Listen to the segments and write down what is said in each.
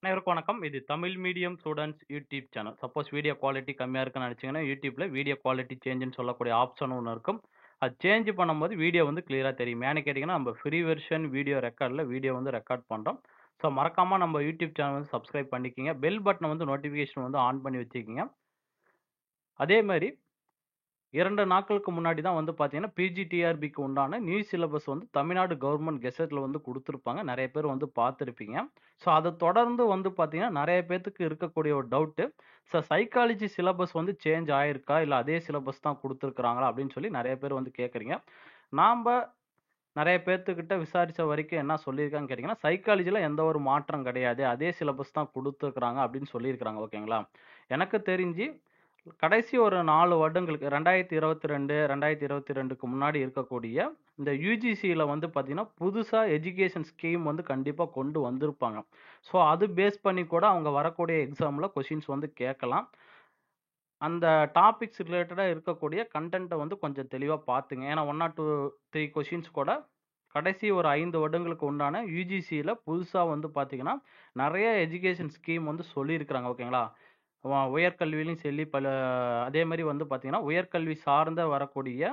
அனைவருக்கும் வணக்கம். இது Tamil medium students YouTube channel. Suppose video quality கம்மியா இருக்குன்னு நினைச்சீங்கன்னா, யூடியூப்ல வீடியோ குவாலிட்டி சேஞ்சுன்னு சொல்லக்கூடிய ஆப்ஷன் ஒண்ணு இருக்கும். அது சேஞ்ச் பண்ணும்போது வீடியோ வந்து கிளியரா தெரியும். ஏன்னு கேட்டீங்கன்னா, நம்ம ஃப்ரீ வெர்ஷன் வீடியோ ரெக்கார்ட்ல வீடியோ வந்து ரெக்கார்ட் பண்றோம். ஸோ மறக்காம நம்ம யூடியூப் சேனல் வந்து சப்ஸ்கிரைப் பண்ணிக்கங்க. பெல் பட்டன வந்து நோட்டிஃபிகேஷன் வந்து ஆன் பண்ணி வச்சுக்கங்க. அதே மாரி 2 நாட்களுக்கு முன்னாடி தான் வந்து பார்த்தீங்கன்னா, பிஜிடிஆர்பிக்கு உண்டான நியூ சிலபஸ் வந்து தமிழ்நாடு கவர்ன்மென்ட் கெசெட்ல வந்து குடுத்துருப்பாங்க. நெறைய பேர் வந்து பார்த்திருப்பீங்க. ஸோ அத தொடர்ந்து வந்து பார்த்தீங்கன்னா, நெறைய பேத்துக்கு இருக்கக்கூடிய ஒரு டவுட்டு, சைக்காலஜி சிலபஸ் வந்து சேஞ்ச் ஆயிருக்கா? இல்ல அதே சிலபஸ் தான் குடுத்துருக்காங்களா? அப்படின்னு சொல்லி நெறைய பேர் வந்து கேட்கறீங்க. நாம்ப நெறைய பேத்துக்கிட்ட விசாரிச்ச வரைக்கும் என்ன சொல்லியிருக்காங்கன்னு கேட்டீங்கன்னா, சைக்காலஜில எந்த ஒரு மாற்றம் கிடையாது. அதே சிலபஸ் தான் குடுத்துருக்காங்க அப்படின்னு சொல்லியிருக்காங்க. ஓகேங்களா? எனக்கு தெரிஞ்சு கடைசி ஒரு 4 வருடங்களுக்கு 2022, 2022க்கு முன்னாடி இருக்கக்கூடிய இந்த யுஜிசில வந்து பார்த்தீங்கன்னா, புதுசா எஜுகேஷன் ஸ்கீம் வந்து கண்டிப்பா கொண்டு வந்திருப்பாங்க. ஸோ அது பேஸ் பண்ணி கூட அவங்க வரக்கூடிய எக்ஸாம்ல கொஸ்டின்ஸ் வந்து கேட்கலாம். அந்த டாபிக்ஸ் ரிலேட்டடா இருக்கக்கூடிய கன்டென்ட்ட வந்து கொஞ்சம் தெளிவா பார்த்துங்க. ஏன்னா 1 ஆர் 2, 3 கொஸ்டின்ஸ் கூட கடைசி ஒரு 5 வருடங்களுக்கு உண்டான யுஜிசில புதுசா வந்து பார்த்தீங்கன்னா, நெறைய எஜுகேஷன் ஸ்கீம் வந்து சொல்லியிருக்கிறாங்க. ஓகேங்களா? உயர்கல்வியிலும் சரி, அதே மாரி வந்து பார்த்தீங்கன்னா, உயர்கல்வி சார்ந்த வரக்கூடிய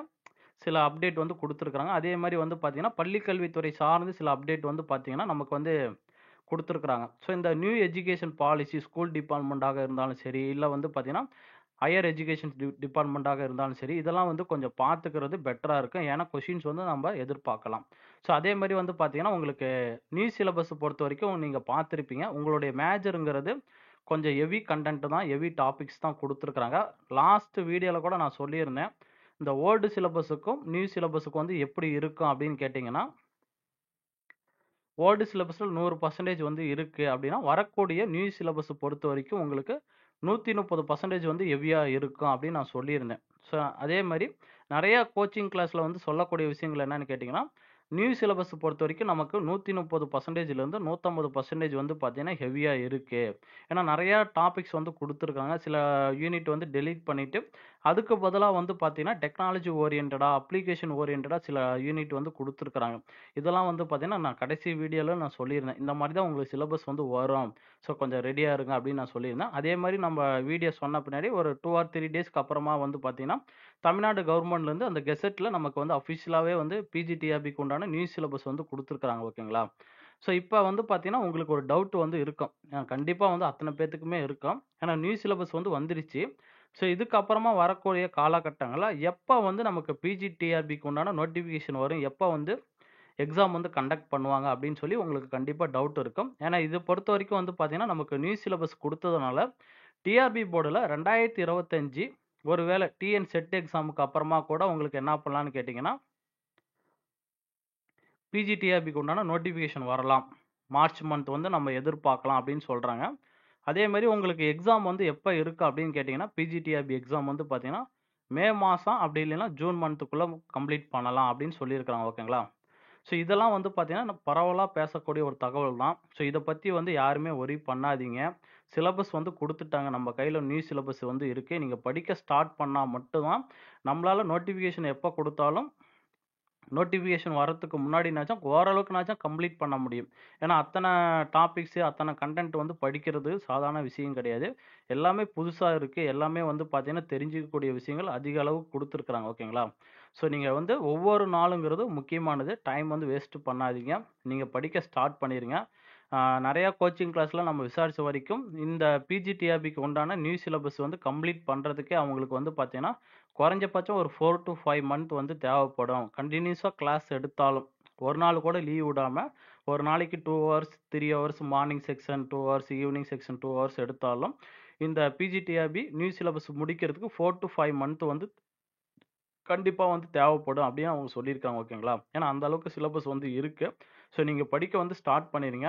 சில அப்டேட் வந்து குடுத்துருக்காங்க. அதே மாரி வந்து பார்த்தீங்கன்னா, பள்ளிக் கல்வித்துறை சார்ந்து சில அப்டேட் வந்து பார்த்தீங்கன்னா, நமக்கு வந்து குடுத்துருக்காங்க. ஸோ இந்த நியூ எஜுகேஷன் பாலிசி ஸ்கூல் டிபார்ட்மெண்ட்டாக இருந்தாலும் சரி, இல்ல வந்து பார்த்தீங்கன்னா, ஹையர் எஜுகேஷன் டிபார்ட்மெண்ட்டாக இருந்தாலும் சரி, இதெல்லாம் வந்து கொஞ்சம் பார்த்துக்கிறது பெட்டரா இருக்கும். ஏன்னா கொஸ்டின்ஸ் வந்து நம்ப எதிர்பார்க்கலாம். ஸோ அதே மாரி வந்து பார்த்தீங்கன்னா, உங்களுக்கு நியூ சிலபஸ் பொறுத்தவரைக்கும் நீங்க பார்த்திருப்பீங்க. உங்களுடைய மேஜர்ங்கிறது கொஞ்சம் ஹெவி கன்டென்ட் தான், ஹெவி டாபிக்ஸ் தான் குடுத்துருக்காங்க. லாஸ்ட் வீடியோல கூட நான் சொல்லியிருந்தேன். இந்த ஓல்டு சிலபஸுக்கும், நியூ சிலபஸுக்கும் வந்து எப்படி இருக்கும் அப்படின்னு கேட்டீங்கன்னா, ஓல்டு சிலபஸ்ல 100% வந்து இருக்கு அப்படின்னா, வரக்கூடிய நியூ சிலபஸ் பொறுத்தவரைக்கும் உங்களுக்கு 130% வந்து ஹெவியா இருக்கும் அப்படின்னு நான் சொல்லியிருந்தேன். ஸோ அதே மாரி நெறைய கோச்சிங் கிளாஸ்ல வந்து சொல்லக்கூடிய விஷயங்கள் என்னன்னு கேட்டீங்கன்னா, நியூ சிலபஸ் பொறுத்தவரைக்கும் நமக்கு 130%லேருந்து 150% வந்து பார்த்தீங்கன்னா ஹெவியா இருக்கு. ஏன்னா நெறைய டாபிக்ஸ் வந்து குடுத்துருக்காங்க. சில யூனிட் வந்து டெலீட் பண்ணிட்டு, அதுக்கு பதிலா வந்து பார்த்தீங்கன்னா, டெக்னாலஜி ஓரியன்டடா, அப்ளிகேஷன் ஓரியன்டடா சில யூனிட் வந்து குடுத்துருக்காங்க. இதெல்லாம் வந்து பார்த்தீங்கன்னா, நான் கடைசி வீடியோல நான் சொல்லியிருந்தேன். இந்த மாரி தான் உங்களுக்கு சிலபஸ் வந்து வரும். ஸோ கொஞ்சம் ரெடியா இருங்க அப்படின்னு நான் சொல்லியிருந்தேன். அதே மாரி நம்ம வீடியோ சொன்ன பின்னாடி ஒரு 2 ஆர் 3 டேஸ்க்கு அப்புறமா வந்து பார்த்தீங்கன்னா, தமிழ்நாடு கவர்மெண்ட்லேருந்து அந்த கெசெட்ல நமக்கு வந்து அஃபிஷியலாவே வந்து பிஜிடிஆர்பிக்கு உண்டான நியூ சிலபஸ் வந்து குடுத்துருக்காங்க. ஓகேங்களா? ஸோ இப்ப வந்து பார்த்தீங்கன்னா, உங்களுக்கு ஒரு டவுட் வந்து இருக்கும். கண்டிப்பா வந்து அத்தன பேத்துக்குமே இருக்கும். ஏன்னா நியூ சிலபஸ் வந்து வந்துருச்சு. ஸோ இதுக்கப்புறமா வரக்கூடிய காலகட்டங்கள்ல எப்ப வந்து நமக்கு பிஜிடிஆர்பிக்கு உண்டான நோட்டிஃபிகேஷன் வரும்? எப்ப வந்து எக்ஸாம் வந்து கண்டக்ட் பண்ணுவாங்க அப்படின்னு சொல்லி உங்களுக்கு கண்டிப்பா டவுட் இருக்கும். ஏன்னா இத பொறுத்தவரைக்கும் வந்து பார்த்தீங்கன்னா, நமக்கு நியூ சிலபஸ் குடுத்ததுனால, டிஆர்பி போர்டுல 2025 ஒருவேள டிஎன் செட் எக்ஸாமுக்கு அப்புறமா கூட உங்களுக்கு என்ன பண்ணலாம்னு கேட்டீங்கன்னா, பிஜிடிஆர்பிக்கு உண்டான நோட்டிஃபிகேஷன் வரலாம். மார்ச் மந்த் வந்து நம்ம எதிர்பார்க்கலாம் அப்படின்னு சொல்றாங்க. அதே மாரி உங்களுக்கு எக்ஸாம் வந்து எப்ப இருக்கு அப்படின்னு கேட்டீங்கன்னா, பிஜிடிஆர்பி எக்ஸாம் வந்து பார்த்தீங்கன்னா, மே மாசம் அப்படி இல்லைன்னா ஜூன் மந்த்துக்குள்ள கம்ப்ளீட் பண்ணலாம் அப்படின்னு சொல்லியிருக்காங்க. ஓகேங்களா? ஸோ இதெல்லாம் வந்து பார்த்தீங்கன்னா, பரவலா பேசக்கூடிய ஒரு தகவல் தான். ஸோ இத பத்தி வந்து யாருமே வொரி பண்ணாதீங்க. சிலபஸ் வந்து குடுத்துட்டாங்க. நம்ம கையில நியூ சிலபஸ் வந்து இருக்கு. நீங்க படிக்க ஸ்டார்ட் பண்ணா மட்டும் தான், நம்மளால நோட்டிஃபிகேஷன் எப்ப குடுத்தாலும் நோட்டிஃபிகேஷன் வரதுக்கு முன்னாடினாச்சும் ஓரளவுக்குனாச்சும் கம்ப்ளீட் பண்ண முடியும். ஏன்னா, அத்தன டாபிக்ஸ், அத்தன கன்டென்ட் வந்து படிக்கிறது சாதாரண விஷயம் கிடையாது. எல்லாமே புதுசா இருக்கு. எல்லாமே வந்து பார்த்தீங்கன்னா, தெரிஞ்சுக்கக்கூடிய விஷயங்கள் அதிக அளவு குடுத்துருக்காங்க. ஓகேங்களா? ஸோ நீங்க வந்து ஒவ்வொரு நாளுங்கிறது முக்கியமானது. டைம் வந்து வேஸ்ட் பண்ணாதீங்க. நீங்க படிக்க ஸ்டார்ட் பண்ணிருங்க. நெறையா கோச்சிங் கிளாஸ்ல நம்ம விசாரிச்ச வரைக்கும், இந்த பிஜிடிஆர்பிக்கு உண்டான நியூ சிலபஸ் வந்து கம்ப்ளீட் பண்றதுக்கே அவங்களுக்கு வந்து பார்த்தீங்கன்னா, குறைஞ்சபட்சம் ஒரு 4 டூ 5 மந்த் வந்து தேவைப்படும். கன்டினியூஸா கிளாஸ் எடுத்தாலும். ஒரு நாள் கூட லீவ் விடாம, ஒரு நாளைக்கு 2 hours, 3 hours morning section 2 hours, evening section 2 hours எடுத்தாலும், இந்த பிஜிடிஆர்பி நியூ சிலபஸ் முடிக்கிறதுக்கு 4 டூ 5 மந்த் வந்து கண்டிப்பா வந்து தேவைப்படும் அப்படின்னு அவங்க சொல்லியிருக்காங்க. ஓகேங்களா? ஏன்னா அந்த அளவுக்கு சிலபஸ் வந்து இருக்கு. ஸோ நீங்க படிக்க வந்து ஸ்டார்ட் பண்ணிருங்க.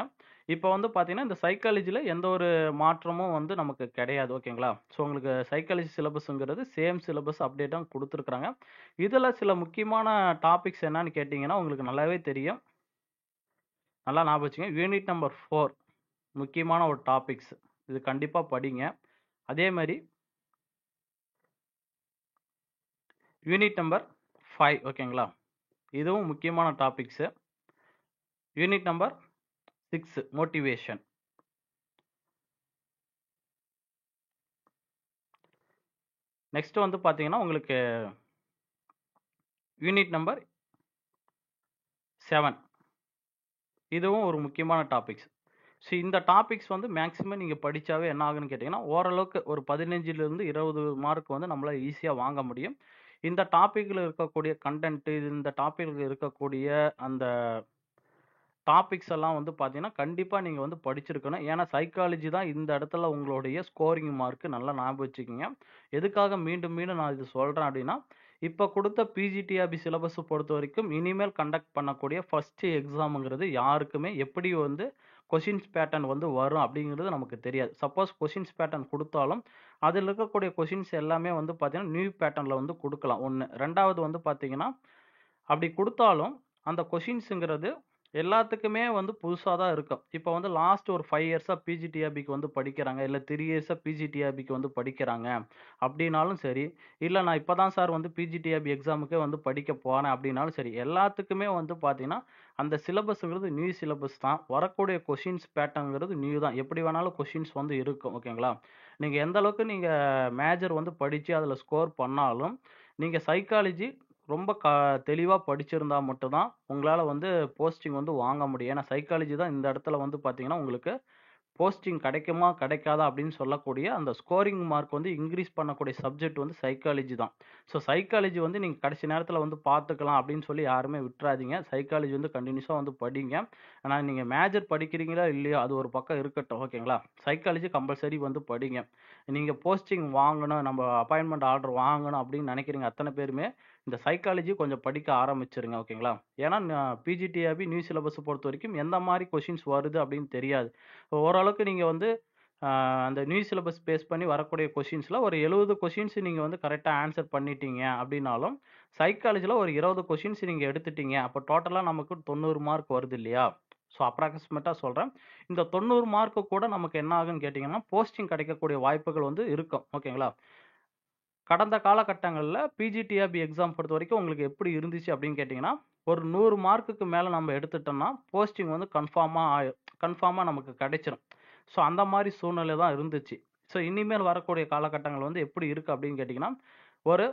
இப்ப வந்து பார்த்தீங்கன்னா, இந்த சைக்காலஜில எந்த ஒரு மாற்றமும் வந்து நமக்கு கிடையாது. ஓகேங்களா? ஸோ உங்களுக்கு சைக்காலஜி சிலபஸ்ங்கிறது சேம் சிலபஸ் அப்டேட்டா குடுத்துருக்காங்க. இதுல சில முக்கியமான டாபிக்ஸ் என்னன்னு கேட்டீங்கன்னா, உங்களுக்கு நல்லாவே தெரியும். நல்லா ஞாபகம் வச்சுக்கங்க. யூனிட் நம்பர் 4 முக்கியமான ஒரு டாபிக்ஸ். இது கண்டிப்பா படிங்க. அதே மாரி யூனிட் நம்பர் 5 ஓகேங்களா? இதுவும் முக்கியமான topics. Unit number 6 motivation. Next வந்து பார்த்தீங்கன்னா, உங்களுக்கு யூனிட் நம்பர் 7 இதுவும் ஒரு முக்கியமான டாபிக்ஸ். இந்த டாபிக்ஸ் வந்து மேக்ஸிமம் நீங்க படிச்சாவே என்ன ஆகும்ன்னு கேட்டீங்கன்னா, ஓரளவுக்கு ஒரு 15லிருந்து 20 மார்க் வந்து நம்மளால ஈஸியா வாங்க முடியும். இந்த டாபிக்ல இருக்கக்கூடிய கன்டென்ட், இந்த டாபிக்ல இருக்கக்கூடிய அந்த டாபிக்ஸ் எல்லாம் வந்து பார்த்தீங்கன்னா, கண்டிப்பா நீங்க வந்து படிச்சிருக்கணும். ஏன்னா, சைக்காலஜி தான் இந்த இடத்துல உங்களுடைய ஸ்கோரிங் மார்க் நல்லா ஞாபகம் வச்சுக்கங்க. எதுக்காக மீண்டும் மீண்டும் நான் இது சொல்றேன் அப்டின்னா, இப்ப குடுத்த பிஜிடிஆர்பி சிலபஸ பொறுத்தவரைக்கும் இனிமேல் கண்டக்ட் பண்ணக்கூடிய ஃபர்ஸ்ட் எக்ஸாம்ங்கிறது யாருக்குமே எப்படி வந்து கொஸ்டின்ஸ் பேட்டர்ன் வந்து வரும் அப்டிங்கிறது நமக்கு தெரியாது. சப்போஸ் கொஸ்டின்ஸ் பேட்டர்ன் குடுத்தாலும், அதில இருக்கக்கூடிய கொஸ்டின்ஸ் எல்லாமே வந்து பார்த்தீங்கன்னா, நியூ பேட்டர்ன்ல வந்து குடுக்கலாம் 1. 2வது வந்து பார்த்தீங்கன்னா, அப்டி குடுத்தாலும் அந்த கொஸ்டின்ஸ்ங்கிறது எல்லாத்துக்குமே வந்து புதுசா தான் இருக்கும். இப்ப வந்து லாஸ்ட் ஒரு 5 இயர்ஸா பிஜிடிஆர்பிக்கு வந்து படிக்கிறாங்க. இல்ல 3 இயர்ஸா பிஜிடிஆர்பிக்கு வந்து படிக்கிறாங்க. அப்டின்னாலும் சரி, இல்ல நான் இப்ப தான் சார் வந்து பிஜிடிஆர்பி எக்ஸாமுக்கே வந்து படிக்க போறேன் அப்டின்னாலும் சரி, எல்லாத்துக்குமே வந்து பார்த்தீங்கன்னா, அந்த சிலபஸ்ங்கிறது நியூ சிலபஸ் தான். வரக்கூடிய கொஸ்டின்ஸ் பேட்டர்ன்ங்கிறது நியூ தான். எப்படி வேணாலும் கொஸ்டின்ஸ் வந்து இருக்கும். ஓகேங்களா? நீங்க எந்த அளவுக்கு நீங்க மேஜர் வந்து படிச்சு அதுல ஸ்கோர் பண்ணாலும், நீங்க சைக்காலஜி ரொம்ப தெளிவா படிச்சிருந்தா மட்டும் தான், உங்களால வந்து போஸ்டிங் வந்து வாங்க முடியும். ஏன்னா சைக்காலஜி தான் இந்த இடத்துல வந்து பார்த்தீங்கன்னா, உங்களுக்கு போஸ்டிங் கிடைக்குமா, கிடைக்காதா அப்படின்னு சொல்லக்கூடிய அந்த ஸ்கோரிங் மார்க் வந்து இன்கிரீஸ் பண்ணக்கூடிய சப்ஜெக்ட் வந்து சைக்காலஜி தான். சைக்காலஜி வந்து நீங்க கடைசி நேரத்தில வந்து பார்த்துக்கலாம் அப்படின்னு சொல்லி யாருமே விட்றாதீங்க. சைக்காலஜி வந்து கன்டினியூஸா வந்து படிங்க. ஆனா நீங்க மேஜர் படிக்கிறீங்களோ இல்லையோ அது ஒரு பக்கம் இருக்கட்டும். ஓகேங்களா? சைக்காலஜி கம்பல்சரி வந்து படிங்க. நீங்க போஸ்டிங் வாங்கணும், நம்ம அப்பாயின்ட்மென்ட் ஆர்டர் வாங்கணும் அப்படின்னு நினைக்கிறீங்க அத்தனை பேருமே, இந்த சைக்காலஜி கொஞ்சம் படிக்க ஆரம்பிச்சுருங்க. ஓகேங்களா? ஏன்னா பிஜிடிஆர்பி நியூ சிலபஸ பொறுத்தவரைக்கும் எந்த மாரி கொஸ்டின்ஸ் வருது அப்படின்னு தெரியாது. ஓரளவுக்கு நீங்க வந்து அ அந்த நியூ சிலபஸ் பேஸ் பண்ணி வரக்கூடிய கொஸ்டின்ஸ்ல ஒரு 70 கொஸ்டின்ஸ் நீங்க வந்து கரெக்ட்டா ஆன்ஸர் பண்ணிட்டீங்க அப்டின்னாலும், சைக்காலஜில ஒரு 20 கொஸ்டின்ஸ் நீங்க எடுத்துட்டீங்க. அப்ப டோட்டலா நமக்கு 90 மார்க் வருது இல்லையா? அப்ராக்ஸிமேட்டா சொல்றேன். இந்த 90 மார்க்கு கூட நமக்கு என்ன ஆகும்ன்னு கேட்டீங்கன்னா, போஸ்டிங் கிடைக்கக்கூடிய வாய்ப்புகள் வந்து இருக்கும். ஓகேங்களா? கடந்த காலகட்டங்கள்ல பிஜிடிஆர்பி எக்ஸாம் பொறுத்தவரைக்கும் உங்களுக்கு எப்படி இருந்துச்சு அப்படின்னு கேட்டீங்கன்னா, ஒரு 100 மார்க்குக்கு மேல நம்ம எடுத்துட்டோம்னா, போஸ்டிங் வந்து கன்ஃபார்மா நமக்கு கிடைச்சிரும். அந்த மாரி சூழ்நிலை தான் இருந்துச்சு. இனிமேல் வரக்கூடிய காலகட்டங்கள் வந்து எப்படி இருக்கு அப்படின்னு கேட்டீங்கன்னா, ஒரு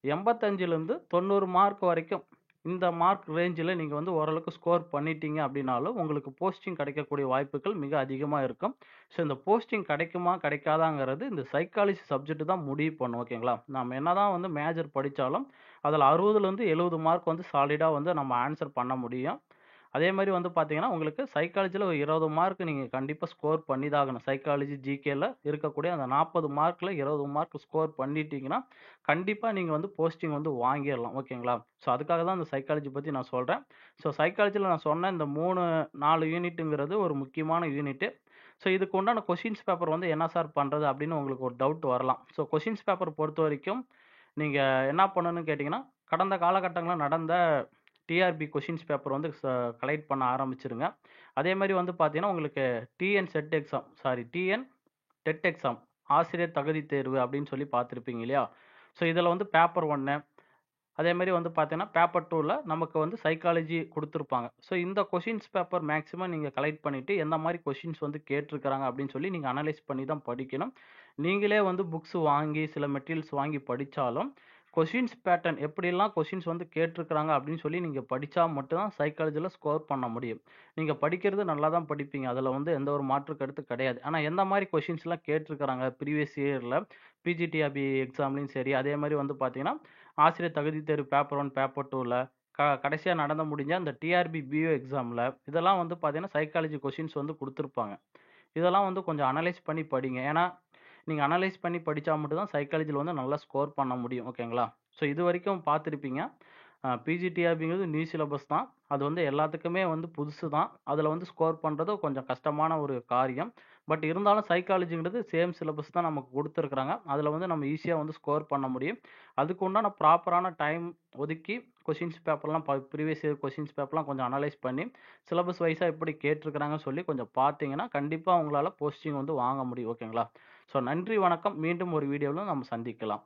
85லிருந்து 90 மார்க் வரைக்கும், இந்த மார்க் ரேஞ்சுல நீங்க வந்து ஓரளவுக்கு ஸ்கோர் பண்ணிட்டீங்க அப்படின்னாலும், உங்களுக்கு போஸ்டிங் கிடைக்கக்கூடிய வாய்ப்புகள் மிக அதிகமா இருக்கும். இந்த போஸ்டிங் கிடைக்குமா, கிடைக்காதாங்கிறது இந்த சைக்காலஜி சப்ஜெக்ட் தான் முடிவு பண்ணும். ஓகேங்களா? நாம என்னதான் வந்து மேஜர் படிச்சாலும், அதுல 60லிருந்து 70 மார்க் வந்து சாலிடா வந்து நம்ம ஆன்ஸர் பண்ண முடியும். அதே மாரி வந்து பார்த்தீங்கன்னா, உங்களுக்கு சைக்காலஜில ஒரு 20 மார்க் நீங்க கண்டிப்பா ஸ்கோர் பண்ணி தான் ஆகணும். சைக்காலஜி, ஜிகேல இருக்கக்கூடிய அந்த 40 மார்க்ல 20 மார்க் ஸ்கோர் பண்ணிட்டீங்கன்னா, கண்டிப்பா நீங்க வந்து போஸ்டிங் வந்து வாங்கிரலாம். ஓகேங்களா? அதுக்காக தான் இந்த சைக்காலஜி பத்தி நான் சொல்றேன். சைக்காலஜில நான் சொன்ன இந்த 3, 4 யூனிட்டுங்கிறது ஒரு முக்கியமான யூனிட்டு. இதுக்கு உண்டான கொஸ்டின்ஸ் பேப்பர் வந்து என்ன சார் பண்றது? அப்படின்னு உங்களுக்கு ஒரு டவுட் வரலாம். கொஸ்டின்ஸ் பேப்பர் பொறுத்தவரைக்கும், நீங்க என்ன பண்ணணும்னு கேட்டீங்கன்னா, கடந்த காலகட்டங்கள்ல நடந்த டிஆர்பி கொஸ்டின்ஸ் பேப்பர் வந்து கலெக்ட் பண்ண ஆரம்பிச்சுருங்க. அதே மாரி வந்து பார்த்தீங்கன்னா, உங்களுக்கு TN set exam TN TET exam ஆசிரியர் தகுதி தேர்வு அப்படின்னு சொல்லி பார்த்துருப்பீங்க இல்லையா? இதில வந்து பேப்பர் 1 அதே மாரி வந்து பார்த்தீங்கன்னா, பேப்பர் 2ல நமக்கு வந்து சைக்காலஜி குடுத்துருப்பாங்க. இந்த கொஸ்டின்ஸ் பேப்பர் மேக்ஸிமம் நீங்க கலெக்ட் பண்ணிட்டு, எந்த மாரி கொஸ்டின்ஸ் வந்து கேட்டுருக்காங்க அப்படின்னு சொல்லி நீங்க அனலைஸ் பண்ணி தான் படிக்கணும். நீங்களே வந்து புக்ஸ் வாங்கி, சில மெட்டீரியல்ஸ் வாங்கி படிச்சாலும், கொஸ்டின்ஸ் பேட்டர்ன் எப்படியெல்லாம் கொஸ்டின்ஸ் வந்து கேட்டுருக்காங்க அப்படின்னு சொல்லி நீங்க படிச்சா மட்டும் தான் சைக்காலஜில ஸ்கோர் பண்ண முடியும். நீங்க படிக்கிறது நல்லா தான் படிப்பீங்க. அதுல வந்து எந்த ஒரு மாற்று கருத்து கிடையாது. ஆனா எந்த மாரி கொஸ்டின்ஸ்லாம் கேட்டுருக்காங்க ப்ரீவியஸ் இயர்ல பிஜிடிஆர்பி எக்ஸாம்லயும் சரி, அதே மாரி வந்து பார்த்தீங்கன்னா, ஆசிரியர் தகுதி தேர்வு பேப்பர் 1, பேப்பர் 2ல கடைசியா நடந்து முடிஞ்ச அந்த டிஆர்பி பிஓ எக்ஸாம்ல இதெல்லாம் வந்து பார்த்தீங்கன்னா, சைக்காலஜி கொஸ்டின்ஸ் வந்து குடுத்துருப்பாங்க. இதெல்லாம் வந்து கொஞ்சம் அனலைஸ் பண்ணி படிங்க. ஏன்னா, நீங்க அனலைஸ் பண்ணி படிச்சா மட்டும் தான் சைக்காலஜில வந்து நல்லா ஸ்கோர் பண்ண முடியும். ஓகேங்களா? இதுவரைக்கும் பார்த்திருப்பீங்க. பிஜிடிஆர்பிங்கிறது நியூ சிலபஸ் தான். அது வந்து எல்லாத்துக்குமே வந்து புதுசு தான். அதுல வந்து ஸ்கோர் பண்றது கொஞ்சம் கஷ்டமான ஒரு காரியம். பட் இருந்தாலும் சைக்காலஜிங்கிறது சேம் சிலபஸ் தான் நமக்கு குடுத்துருக்காங்க. அதுல வந்து நம்ம ஈஸியா வந்து ஸ்கோர் பண்ண முடியும். அதுக்கு உண்டான ப்ராப்பரான டைம் ஒதுக்கி கொஸ்டின்ஸ் பேப்பர்லாம் ப்ரீவியஸ் இயர் கொஸ்டின்ஸ் பேப்பர்லாம் கொஞ்சம் அனலைஸ் பண்ணி, சிலபஸ் வைஸா எப்படி கேட்டுருக்காங்கன்னு சொல்லி கொஞ்சம் பார்த்தீங்கன்னா, கண்டிப்பா உங்களால போஸ்டிங் வந்து வாங்க முடியும். ஓகேங்களா? நன்றி, வணக்கம். மீண்டும் ஒரு வீடியோல நம்ம சந்திக்கலாம்.